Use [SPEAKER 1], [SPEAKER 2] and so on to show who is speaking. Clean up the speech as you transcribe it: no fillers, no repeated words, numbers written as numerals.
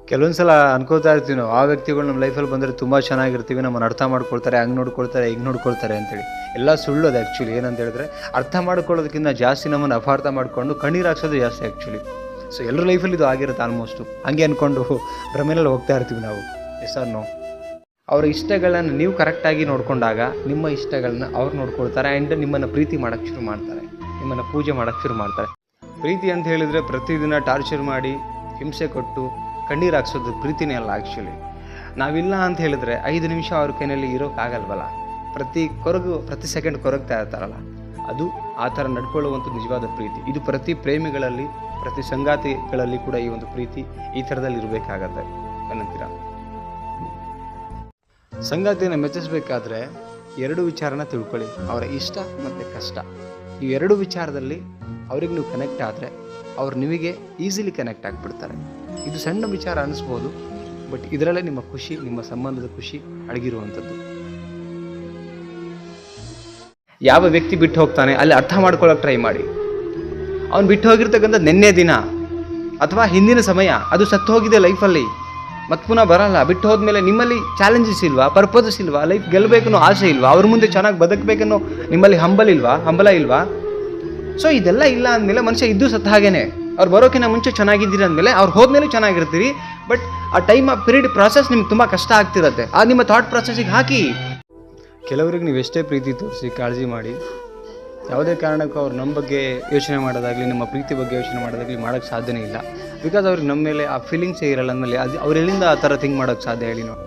[SPEAKER 1] ಕೆಲವೊಂದು ಸಲ ಅನ್ಕೋತಾ ಇರ್ತೀವಿ ನಾವು, ಆ ವ್ಯಕ್ತಿಗಳು ನಮ್ಮ ಲೈಫಲ್ಲಿ ಬಂದರೆ ತುಂಬ ಚೆನ್ನಾಗಿರ್ತೀವಿ, ನಮ್ಮನ್ನು ಅರ್ಥ ಮಾಡ್ಕೊಳ್ತಾರೆ, ಹಂಗೆ ನೋಡ್ಕೊಳ್ತಾರೆ, ಹಿಂಗೆ ನೋಡ್ಕೊಳ್ತಾರೆ ಅಂತೇಳಿ. ಎಲ್ಲ ಸುಳ್ಳು ಅದು ಆ್ಯಕ್ಚುಲಿ. ಏನಂತ ಹೇಳಿದ್ರೆ, ಅರ್ಥ ಮಾಡ್ಕೊಳ್ಳೋದಕ್ಕಿಂತ ಜಾಸ್ತಿ ನಮ್ಮನ್ನು ಅಪಾರ್ಥ ಮಾಡಿಕೊಂಡು ಕಣ್ಣೀರು ಹಾಕ್ಸೋದು ಜಾಸ್ತಿ ಆ್ಯಕ್ಚುಲಿ. ಸೊ ಎಲ್ಲರ ಲೈಫಲ್ಲಿ ಇದು ಆಗಿರುತ್ತೆ ಆಲ್ಮೋಸ್ಟು. ಹಂಗೆ ಅಂದ್ಕೊಂಡು ಭ್ರಮೆನಲ್ಲಿ ಹೋಗ್ತಾ ಇರ್ತೀವಿ ನಾವು. Yes or no? ಅವರ ಇಷ್ಟಗಳನ್ನು ನೀವು ಕರೆಕ್ಟಾಗಿ ನೋಡಿಕೊಂಡಾಗ ನಿಮ್ಮ ಇಷ್ಟಗಳನ್ನ ಅವ್ರು ನೋಡ್ಕೊಳ್ತಾರೆ ಆ್ಯಂಡ್ ನಿಮ್ಮನ್ನು ಪ್ರೀತಿ ಮಾಡೋಕ್ಕೆ ಶುರು ಮಾಡ್ತಾರೆ, ನಿಮ್ಮನ್ನು ಪೂಜೆ ಮಾಡೋಕ್ಕೆ ಶುರು ಮಾಡ್ತಾರೆ. ಪ್ರೀತಿ ಅಂತ ಹೇಳಿದರೆ ಪ್ರತಿದಿನ ಟಾರ್ಚರ್ ಮಾಡಿ, ಹಿಂಸೆ ಕೊಟ್ಟು, ಕಣ್ಣೀರು ಹಾಕ್ಸೋದು ಪ್ರೀತಿನೇ ಅಲ್ಲ ಆ್ಯಕ್ಚುಲಿ. ನಾವಿಲ್ಲ ಅಂತ ಹೇಳಿದ್ರೆ 5 ನಿಮಿಷ ಅವ್ರ ಕೈಯಲ್ಲಿ ಇರೋಕ್ಕಾಗಲ್ವಲ್ಲ. ಪ್ರತಿ ಸೆಕೆಂಡ್ ಕೊರಗ್ತಾ ಇರ್ತಾರಲ್ಲ, ಅದು ಆ ಥರ ನಡ್ಕೊಳ್ಳುವಂಥ ನಿಜವಾದ ಪ್ರೀತಿ. ಇದು ಪ್ರತಿ ಪ್ರೇಮಿಗಳಲ್ಲಿ, ಪ್ರತಿ ಸಂಗಾತಿಗಳಲ್ಲಿ ಕೂಡ ಈ ಒಂದು ಪ್ರೀತಿ ಈ ಥರದಲ್ಲಿ ಇರಬೇಕಾಗತ್ತೆ. ಏನಂತೀರ? ಸಂಗಾತಿಯನ್ನು ಮೆಚ್ಚಿಸ್ಬೇಕಾದ್ರೆ 2 ವಿಚಾರನ ತಿಳ್ಕೊಳ್ಳಿ. ಅವರ ಇಷ್ಟ ಮತ್ತು ಕಷ್ಟ. ಈ 2 ವಿಚಾರದಲ್ಲಿ ಅವ್ರಿಗೆ ನೀವು ಕನೆಕ್ಟ್ ಆದರೆ ಅವ್ರು ನಿಮಗೆ ಈಸಿಲಿ ಕನೆಕ್ಟ್ ಆಗಿಬಿಡ್ತಾರೆ. ಇದು ಸಣ್ಣ ವಿಚಾರ ಅನ್ನಿಸ್ಬೋದು, ಬಟ್ ಇದರಲ್ಲೇ ನಿಮ್ಮ ಖುಷಿ, ನಿಮ್ಮ ಸಂಬಂಧದ ಖುಷಿ ಅಡಗಿರುವಂಥದ್ದು. ಯಾವ ವ್ಯಕ್ತಿ ಬಿಟ್ಟು ಹೋಗ್ತಾನೆ ಅಲ್ಲಿ ಅರ್ಥ ಮಾಡ್ಕೊಳ್ಳೋಕೆ ಟ್ರೈ ಮಾಡಿ. ಅವ್ನು ಬಿಟ್ಟು ಹೋಗಿರ್ತಕ್ಕಂಥ ನಿನ್ನೆ ದಿನ ಅಥವಾ ಹಿಂದಿನ ಸಮಯ, ಅದು ಸತ್ತು ಹೋಗಿದೆ ಲೈಫಲ್ಲಿ, ಮತ್ತು ಪುನಃ ಬರಲ್ಲ. ಬಿಟ್ಟು ಹೋದ್ಮೇಲೆ ನಿಮ್ಮಲ್ಲಿ ಚಾಲೆಂಜಸ್ ಇಲ್ವಾ, ಪರ್ಪಸಸ್ ಇಲ್ವಾ, ಲೈಫ್ ಗೆಲ್ಲಬೇಕನ್ನೋ ಆಸೆ ಇಲ್ವಾ, ಅವ್ರ ಮುಂದೆ ಚೆನ್ನಾಗಿ ಬದುಕಬೇಕನ್ನೋ ನಿಮ್ಮಲ್ಲಿ ಹಂಬಲ ಇಲ್ವಾ? ಸೊ ಇದೆಲ್ಲ ಇಲ್ಲ ಅಂದಮೇಲೆ ಮನುಷ್ಯ ಇದ್ದು ಸತ್ತ ಹಾಗೇನೆ. ಅವ್ರು ಬರೋಕ್ಕಿಂತ ಮುಂಚೆ ಚೆನ್ನಾಗಿದ್ದೀರಿ ಅಂದಮೇಲೆ ಅವ್ರು ಹೋದ್ಮೇಲೆ ಚೆನ್ನಾಗಿರ್ತೀರಿ. ಬಟ್ ಆ ಪೀರಿಯಡ್ ಪ್ರಾಸೆಸ್ ನಿಮ್ಗೆ ತುಂಬ ಕಷ್ಟ ಆಗ್ತಿರುತ್ತೆ. ಆ ನಿಮ್ಮ ಥಾಟ್ ಪ್ರಾಸೆಸ್ಸಿಗೆ ಹಾಕಿ. ಕೆಲವರಿಗೆ ನೀವು ಎಷ್ಟೇ ಪ್ರೀತಿ ತೋರಿಸಿ, ಕಾಳಜಿ ಮಾಡಿ, ಯಾವುದೇ ಕಾರಣಕ್ಕೂ ಅವ್ರು ನಮ್ಮ ಬಗ್ಗೆ ಯೋಚನೆ ಮಾಡೋದಾಗಲಿ, ನಮ್ಮ ಪ್ರೀತಿ ಬಗ್ಗೆ ಯೋಚನೆ ಮಾಡೋದಾಗಲಿ ಮಾಡೋಕ್ಕೆ ಸಾಧ್ಯನೇ ಇಲ್ಲ. ಬಿಕಾಸ್ ಅವ್ರಿಗೆ ನಮ್ಮ ಮೇಲೆ ಆ ಫೀಲಿಂಗ್ಸೇ ಇರಲ್ಲ ಅಂದಮೇಲೆ ಅದು ಅವ್ರು ಎಲ್ಲಿಂದ ಆ ಥರ ಥಿಂಕ್ ಮಾಡೋಕ್ಕೆ ಸಾಧ್ಯ ಹೇಳಿ ನಾವು?